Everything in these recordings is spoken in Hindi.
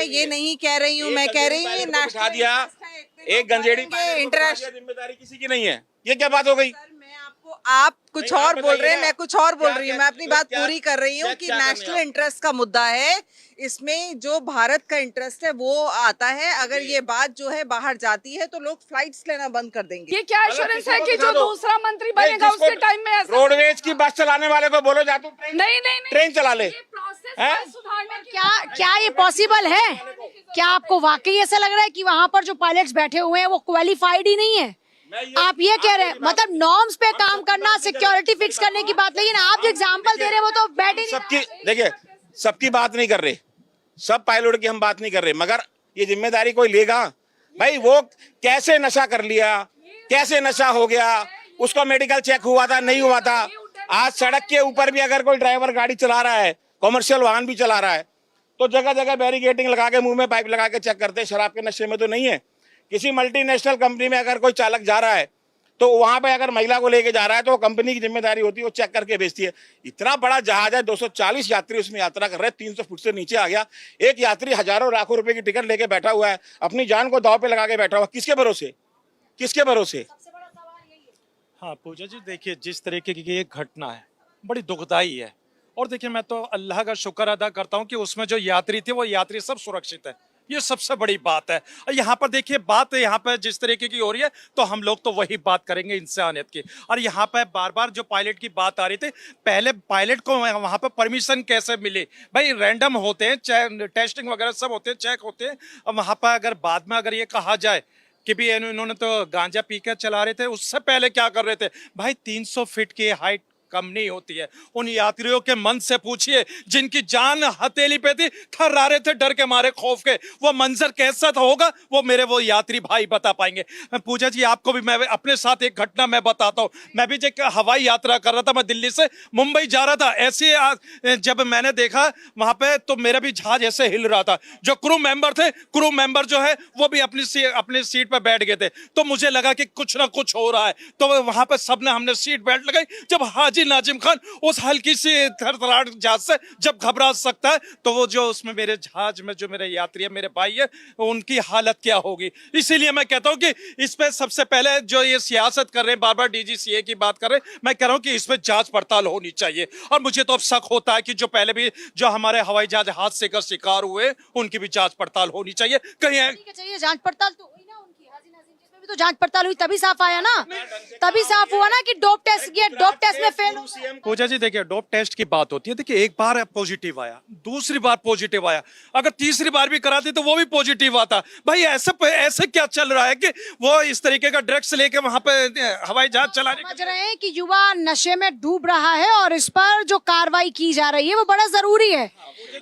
ये नहीं कह रही हूँ, मैं कह रही हूँ ये बिठा दिया, एक गंजेड़ी इंटरेस्ट। जिम्मेदारी किसी की नहीं है, ये क्या बात हो गई? मैं आपको, आप कुछ नहीं, आप और बोल रहे हैं, बताइए मैं ना, कुछ और बोल क्या- रही हूँ। क्या- मैं अपनी तो बात क्या- पूरी कर रही हूँ कि क्या करने नेशनल आप? इंटरेस्ट का मुद्दा है, इसमें जो भारत का इंटरेस्ट है वो आता है। अगर ये बात जो है बाहर जाती है तो लोग फ्लाइट्स लेना बंद कर देंगे। ये क्या मतलब एश्योरेंस किसी है को कि दिखा जो दो। दूसरा मंत्री बनेगा जिसको उसके टाइम में ऐसा रोडवेज की बस चलाने वाले को बोलो जा तू नहीं नहीं नहीं ट्रेन चला ले। ये प्रोसेस हैं? है सुधारने की। क्या क्या ये पॉसिबल है? क्या आपको वाकई ऐसा लग रहा है कि वहाँ पर जो पायलट्स बैठे हुए हैं वो क्वालिफाइड ही नहीं है? आप ये कह रहे हैं, मतलब नॉर्म्स पे काम करना, सिक्योरिटी फिक्स करने की बात, लेकिन आप जो एग्जांपल दे रहे हैं वो तो बैठ ही नहीं रहा। सबकी देखिए, सबकी बात नहीं कर रहे, सब पायलट की हम बात नहीं कर रहे, मगर ये जिम्मेदारी कोई लेगा भाई? वो कैसे नशा कर लिया, कैसे नशा हो गया, उसको मेडिकल चेक हुआ था नहीं हुआ था? आज सड़क के ऊपर भी अगर कोई ड्राइवर गाड़ी चला रहा है, कमर्शियल वाहन भी चला रहा है, तो जगह जगह बैरिकेडिंग लगा के, मुंह में पाइप लगा के चेक करते हैं, शराब के नशे में तो नहीं है। किसी मल्टीनेशनल कंपनी में अगर कोई चालक जा रहा है तो वहां पे अगर महिला को लेके जा रहा है तो वो कंपनी की जिम्मेदारी होती है, वो चेक करके भेजती है। इतना बड़ा जहाज है, 240 यात्री उसमें यात्रा कर रहे हैं, 300 फुट से नीचे आ गया, एक यात्री हजारों लाखों रुपए की टिकट लेके बैठा हुआ है, अपनी जान को दांव पे लगा के बैठा हुआ, किसके भरोसे, किसके भरोसे? हाँ पूजा जी, देखिए जिस तरीके की ये घटना है बड़ी दुखदाई है, और देखिए मैं तो अल्लाह का शुक्र अदा करता हूँ कि उसमें जो यात्री थे वो यात्री सब सुरक्षित है, ये सबसे बड़ी बात है। और यहाँ पर देखिए बात यहाँ पर जिस तरीके की हो रही है तो हम लोग तो वही बात करेंगे इंसानियत की। और यहाँ पर बार बार जो पायलट की बात आ रही थी, पहले पायलट को वहाँ पर परमिशन कैसे मिली? भाई रैंडम होते हैं, टेस्टिंग वगैरह सब होते हैं, चेक होते हैं। और वहाँ पर अगर बाद में अगर ये कहा जाए कि भी इन्होंने तो गांजा पीकर चला रहे थे, उससे पहले क्या कर रहे थे? भाई 300 फीट की हाइट कम नहीं होती है। उन यात्रियों के मन से पूछिए जिनकी जान हथेली पे थी, थर्रा रहे थे डर के मारे, खौफ के, वो मंजर कैसा था होगा वो मेरे वो यात्री भाई बता पाएंगे। पूजा जी आपको भी मैं अपने साथ एक घटना मैं बताता हूँ। मैं भी जब हवाई यात्रा कर रहा था, मैं दिल्ली से मुंबई जा रहा था, ऐसे जब मैंने देखा वहां पे तो मेरा भी जहाज ऐसे हिल रहा था। जो क्रू मेंबर थे, क्रू मेंबर जो है वो भी अपनी सीट पर बैठ गए थे, तो मुझे लगा कि कुछ ना कुछ हो रहा है। तो वहां पर सबने हमने सीट बेल्ट लगाई। जब हाजी नाजिम खान उस हल्की सी थरथराहट जहाज से जब घबरा सकता है, तो वो जो उसमें मेरे जहाज में जो मेरे यात्री है, मेरे भाई है, उनकी हालत क्या होगी? इसीलिए मैं कहता हूं कि इस पे सबसे पहले जो ये सियासत कर रहे हैं, बार बार डीजीसीए की बात कर रहे हैं, मैं कह रहा हूं कि इसमें जांच पड़ताल होनी चाहिए। और मुझे तो अब शक होता है कि जो पहले भी जो हमारे हवाई जहाज हादसे का शिकार हुए, उनकी भी जांच पड़ताल होनी चाहिए। कहीं चाहिए जांच पड़ताल तो हुई ना उनकी, हाजी नाजिम जिसमें भी तो जांच पड़ताल हुई, तभी साफ आया ना, तभी साफ हुआ ना कि डोप टेस्ट किया, डोप टेस्ट में फेल। पूजा जी देखिए डोप टेस्ट की बात होती है, देखिए एक बार पॉजिटिव आया, दूसरी बार पॉजिटिव आया, अगर तीसरी बार भी कराते तो वो भी पॉजिटिव आता। भाई ऐसे क्या चल रहा है कि वो इस तरीके का ड्रग्स लेके वहां पे हवाई जहाज चलाने समझ रहे हैं कि युवा नशे में डूब रहा है और इस पर जो कार्रवाई की जा रही है वो बड़ा जरूरी है।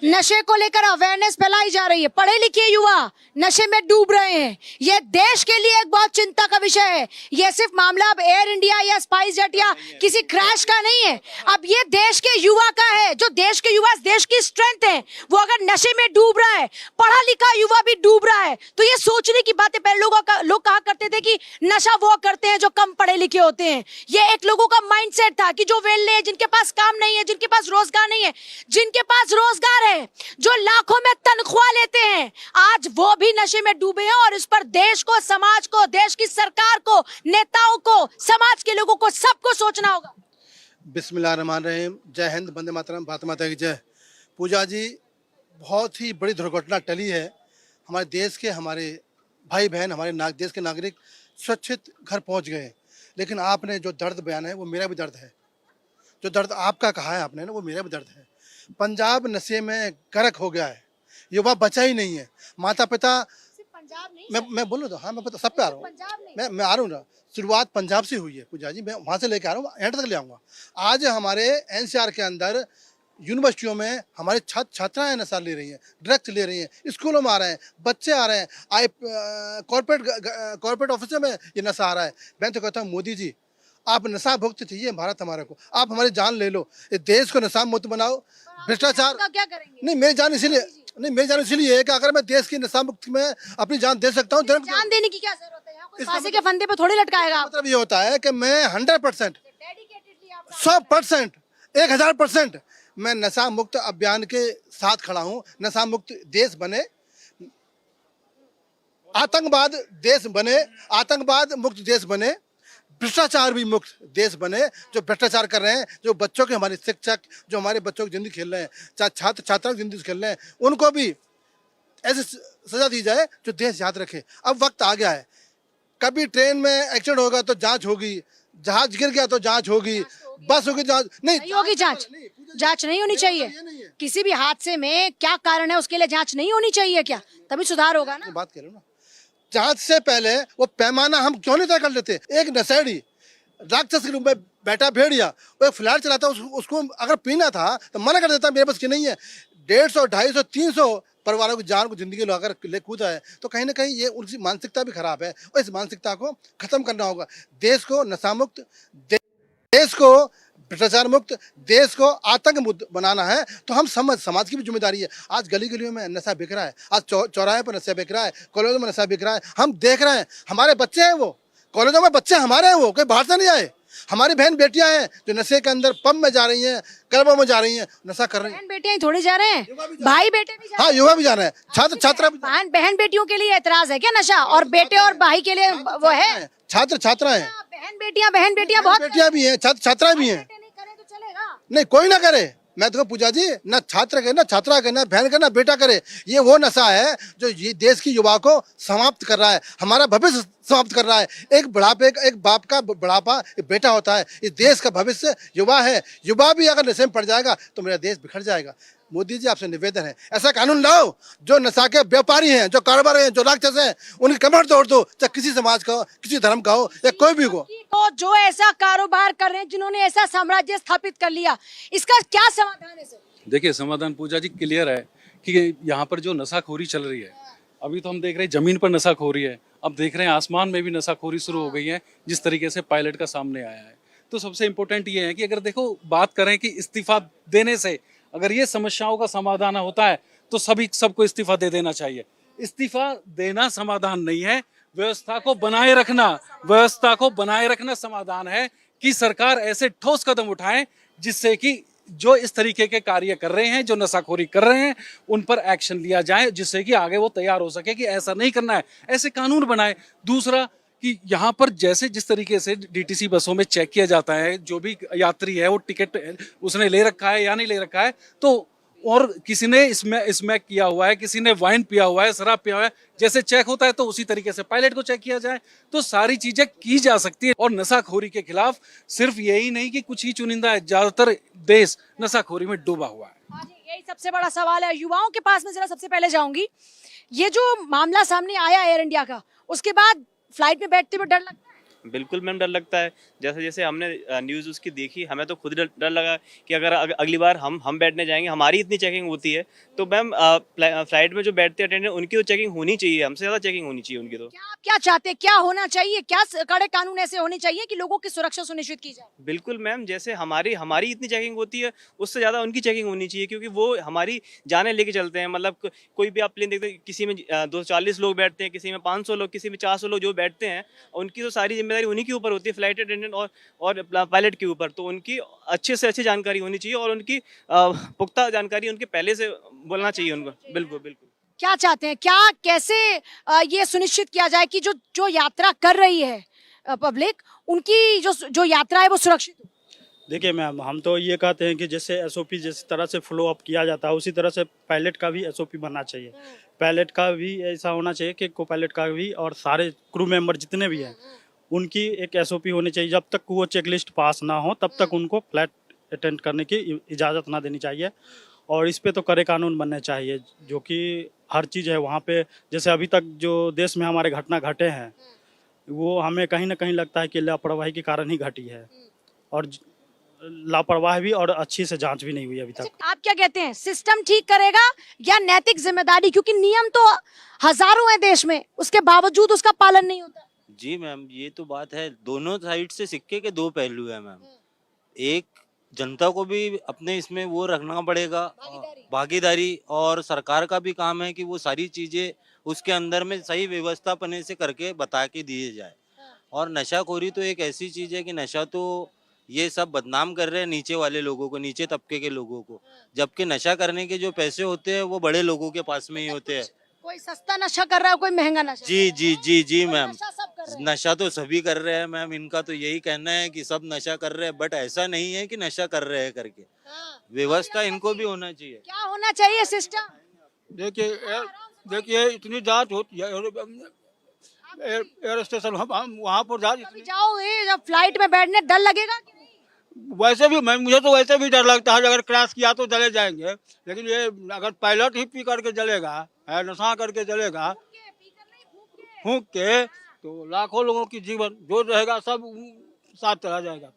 नशे को लेकर अवेयरनेस फैलाई जा रही है, पढ़े लिखे युवा नशे में डूब रहे हैं, ये देश के लिए एक बहुत चिंता का विषय है। ये सिर्फ मामला अब एयर इंडिया या स्पाइस जेट या किसी क्रैश का नहीं है, अब ये देश के युवा का है। जो देश के युवा देश की स्ट्रेंथ है, वो अगर नशे में डूब रहा है, पढ़ा लिखा युवा भी डूब रहा है, तो ये सोचने की बात है। पहले लोग कहा करते थे कि नशा वो करते हैं जो कम पढ़े लिखे होते हैं। ये एक लोगों का माइंडसेट था कि जो वेले हैं, जिनके पास काम नहीं है, जिनके पास रोजगार नहीं है, जिनके पास रोजगार है, जो लाखों में तनख्वाह लेते हैं, आज वो भी नशे में डूबे हैं। और इस पर देश को, समाज को, देश की सरकार को, नेताओं को, समाज के लोगों को, सबको सोचना होगा। बिस्मिल्लाहिर्रहमानिर्रहीम, जय हिंद, वंदे मातरम, भारत माता की जय। पूजा जी बहुत ही बड़ी दुर्घटना टली है। हमारे देश के, हमारे भाई बहन, हमारे देश के नागरिक सुरक्षित घर पहुंच गए, लेकिन आपने जो दर्द बयान है वो मेरा भी दर्द है। जो दर्द आपका कहा है आपने ना, वो मेरा भी दर्द है। पंजाब नशे में गर्क हो गया है, युवा बचा ही नहीं है। माता पिता, मैं बोलूँ तो हाँ, मैं सब पे आ रहा हूँ, मैं आ रहा हूँ ना। शुरुआत पंजाब से हुई है पूजा जी, मैं वहाँ से लेके आ रहा हूँ, एंड तक ले आऊँगा। आज हमारे एनसीआर के अंदर यूनिवर्सिटियों में हमारे छात्राएं नशा ले रही हैं, ड्रग्स ले रही हैं, स्कूलों में आ रहे हैं, बच्चे आ रहे हैं, कॉर्पोरेट ऑफिसों में ये नशा आ रहा है। मैं तो कहता हूँ मोदी जी, आप नशा मुक्त चाहिए भारत हमारे को, आप हमारी जान ले लो, इस देश को नशा मुक्त बनाओ। भ्रष्टाचार क्या करेंगे? नहीं, मेरी जान इसीलिए है कि अगर मैं देश की नशा मुक्त में अपनी जान दे सकता हूँ, जान देने की क्या जरूरत है? यहाँ कोई फांसी के फंदे पे थोड़ी लटकाएगा। मतलब ये होता है कि मैं 100%, 100%, 1000% मैं नशा मुक्त अभियान के साथ खड़ा हूँ। नशा मुक्त देश बने, आतंकवाद देश बने, आतंकवाद मुक्त देश बने, भ्रष्टाचार भी मुक्त देश बने। जो भ्रष्टाचार कर रहे हैं, जो बच्चों के, हमारे शिक्षक जो हमारे बच्चों की जिंदगी खेल रहे हैं, छात्र छात्राओं की जिंदगी खेल रहे हैं, उनको भी ऐसी सजा दी जाए जो देश याद रखे। अब वक्त आ गया है, कभी ट्रेन में एक्सीडेंट होगा तो जांच होगी, जहाज गिर गया तो जांच होगी, बस होगी जांच नहीं होगी जांच। जांच नहीं होनी चाहिए किसी भी हादसे में, क्या कारण है उसके लिए जांच नहीं होनी चाहिए क्या? तभी सुधार होगा ना। बात करो ना, जांच से पहले वो पैमाना हम क्यों नहीं तय कर लेते? एक नशेड़ी राक्षस के रूप में बैठा भेड़िया, वो एक फ्लैट चलाता, उसको अगर पीना था तो मना कर देता, मेरे पास की नहीं है। 150, 250, 300 परिवारों की जान को, जिंदगी को अगर ले कूदा है तो कहीं ना कहीं ये उनकी मानसिकता भी खराब है, और इस मानसिकता को खत्म करना होगा। देश को नशा मुक्त, देश को भ्रष्टाचार मुक्त, देश को आतंक मुक्त बनाना है। तो हम समाज की भी जिम्मेदारी है। आज गली गलियों में नशा बिक रहा है, आज चौराहे पर नशा बिक रहा है, कॉलेजों में नशा बिक रहा है, हम देख रहे हैं। हमारे बच्चे हैं, वो कॉलेजों में बच्चे हमारे हैं, वो कोई बाहर से नहीं आए। हमारी बहन बेटियां हैं जो नशे के अंदर पब में जा रही हैं, क्लबों में जा रही हैं, नशा कर रही हैं। बहन बेटियां थोड़ी जा रहे हैं, भाई बेटे भी जा हाँ, युवा भी जा रहे हैं, छात्र छात्रा भी। बहन बेटियों के लिए एतराज है क्या नशा, और बेटे और भाई के लिए वो है? छात्र छात्राएं, बहन बेटियां बहुत बेटियां भी हैं, छात्र छात्राएं भी हैं। नहीं करे तो चलेगा। नहीं, कोई ना करे। मैं तो पूजा जी, ना छात्र करे, ना छात्रा करे, ना बहन करे, ना बेटा करे। ये वो नशा है जो ये देश की युवा को समाप्त कर रहा है, हमारा भविष्य समाप्त कर रहा है। एक बुढ़ापे, एक बाप का बुढ़ापा एक बेटा होता है। इस देश का भविष्य युवा है। युवा भी अगर नशे में पड़ जाएगा तो मेरा देश बिखर जाएगा। मोदी जी, आपसे निवेदन है, ऐसा कानून लाओ जो नशा के व्यापारी हैं, जो कारोबार हैं, जो राक्षस हैं, उनकी कमर तोड़ दो, चाहे किसी समाज का हो, किसी धर्म का हो, या कोई भी हो। तो जो ऐसा कारोबार कर रहे हैं, जिन्होंने ऐसा साम्राज्य स्थापित कर लिया, इसका क्या समाधान है सर? देखिए, समाधान पूजा जी क्लियर है कि यहाँ पर जो नशाखोरी चल रही है, अभी तो हम देख रहे हैं जमीन पर नशाखोरी है, अब देख रहे हैं आसमान में भी नशाखोरी शुरू हो गई है, जिस तरीके से पायलट का सामने आया है। तो सबसे इम्पोर्टेंट ये है कि अगर देखो बात करें कि इस्तीफा देने से अगर ये समस्याओं का समाधान होता है तो सबको इस्तीफा दे देना चाहिए। इस्तीफा देना समाधान नहीं है, व्यवस्था को बनाए रखना समाधान है कि सरकार ऐसे ठोस कदम उठाए जिससे कि जो इस तरीके के कार्य कर रहे हैं, जो नशाखोरी कर रहे हैं, उन पर एक्शन लिया जाए, जिससे कि आगे वो तैयार हो सके कि ऐसा नहीं करना है, ऐसे कानून बनाए। दूसरा कि यहाँ पर जैसे जिस तरीके से डीटीसी बसों में चेक किया जाता है, जो भी यात्री है वो टिकट उसने ले रखा है या नहीं ले रखा है, तो और किसी ने इसमें किया हुआ है, किसी ने वाइन पिया हुआ है, शराब पिया हुआ है, जैसे चेक होता है तो उसी तरीके से पायलट को चेक किया जाए, तो सारी चीजें की जा सकती है। और नशाखोरी के खिलाफ सिर्फ यही नहीं कि कुछ ही चुनिंदा है, ज्यादातर देश नशाखोरी में डूबा हुआ है। हाँ जी, यही सबसे बड़ा सवाल है। युवाओं के पास में जरा सबसे पहले जाऊंगी, ये जो मामला सामने आया एयर इंडिया का, उसके बाद फ्लाइट में बैठते हुए डर लगता है? बिल्कुल मैम, डर लगता है। जैसे जैसे हमने न्यूज़ उसकी देखी, हमें तो खुद डर लगा कि अगर अगली बार हम बैठने जाएंगे, हमारी इतनी चेकिंग होती है, तो मैम फ्लाइट में जो बैठते अटेंडेंट, उनकी तो चेकिंग होनी चाहिए, हमसे ज़्यादा चेकिंग होनी चाहिए उनकी। तो क्या आप क्या चाहते हैं, क्या होना चाहिए, क्या कड़े कानून ऐसे होने चाहिए कि लोगों की सुरक्षा सुनिश्चित की जाए? बिल्कुल मैम, जैसे हमारी इतनी चेकिंग होती है, उससे ज़्यादा उनकी चेकिंग होनी चाहिए, क्योंकि वो हमारी जाने लेके चलते हैं। मतलब कोई भी आप प्लेन देखते हैं, किसी में 240 लोग बैठते हैं, किसी में 500 लोग, किसी में 400 लोग जो बैठते हैं, उनकी तो सारी जिम्मेदारी उन्हीं के ऊपर होती है, फ्लाइट अटेंडेंट और पायलट के ऊपर। तो उनकी अच्छे से अच्छी जानकारी होनी चाहिए, और उनकी पुख्ता जानकारी उनके पहले से बोलना चाहिए उनको। बिल्कुल बिल्कुल। क्या चाहते हैं, क्या कैसे ये सुनिश्चित किया जाए कि जो यात्रा कर रही है पब्लिक, उनकी जो यात्रा है वो सुरक्षित हो? देखिए मैम, हम तो ये कहते हैं कि जैसे एसओपी जिस तरह से फॉलो अप किया जाता है, उसी तरह से पायलट का भी एसओपी बनना चाहिए। पायलट का भी ऐसा होना चाहिए कि को पायलट का भी, और सारे क्रू मेंबर जितने भी हैं, उनकी एक एसओपी होनी चाहिए। जब तक वो चेकलिस्ट पास ना हो तब तक उनको फ्लाइट अटेंड करने की इजाज़त ना देनी चाहिए। और इस पे तो कड़े कानून बनने चाहिए, जो कि हर चीज़ है वहाँ पे। जैसे अभी तक जो देश में हमारे घटना घटे हैं, वो हमें कहीं ना कहीं लगता है कि लापरवाही के कारण ही घटी है, और लापरवाही भी और अच्छी से जांच भी नहीं हुई अभी तक। आप क्या कहते हैं, सिस्टम ठीक करेगा या नैतिक जिम्मेदारी? क्योंकि नियम तो हजारों हैं देश में, उसके बावजूद उसका पालन नहीं होता। जी मैम, ये तो बात है, दोनों साइड से सिक्के के दो पहलू है मैम। एक जनता को भी अपने इसमें वो रखना पड़ेगा भागीदारी, और सरकार का भी काम है कि वो सारी चीजें उसके अंदर में सही व्यवस्थापन से करके बता के दिए जाए। और नशाखोरी तो एक ऐसी चीज है कि नशा तो ये सब बदनाम कर रहे हैं नीचे वाले लोगों को, नीचे तबके के लोगों को, जबकि नशा करने के जो पैसे होते हैं वो बड़े लोगों के पास में ही होते हैं। कोई सस्ता नशा कर रहा है, कोई महंगा नशा जी जी जी जी मैम, नशा सब कर रहे हैं। नशा तो सभी कर रहे हैं मैम। इनका तो यही कहना है कि सब नशा कर रहे हैं, बट ऐसा नहीं है कि नशा कर रहे हैं करके। हाँ। व्यवस्था इनको भी होना चाहिए। क्या होना चाहिए सिस्टम? देखिए इतनी जांच होती है एयर स्टेशन, हम वहाँ पर कभी जाओगे जब फ्लाइट में बैठने, डर लगेगा कि नहीं? वैसे भी मुझे तो वैसे भी डर लगता है, अगर क्रैश किया तो चले जाएंगे, लेकिन ये अगर पायलट ही पी करके चलेगा, है नशा करके चलेगा, फूंक के, तो लाखों लोगों की जीवन जो रहेगा सब साथ चला जाएगा।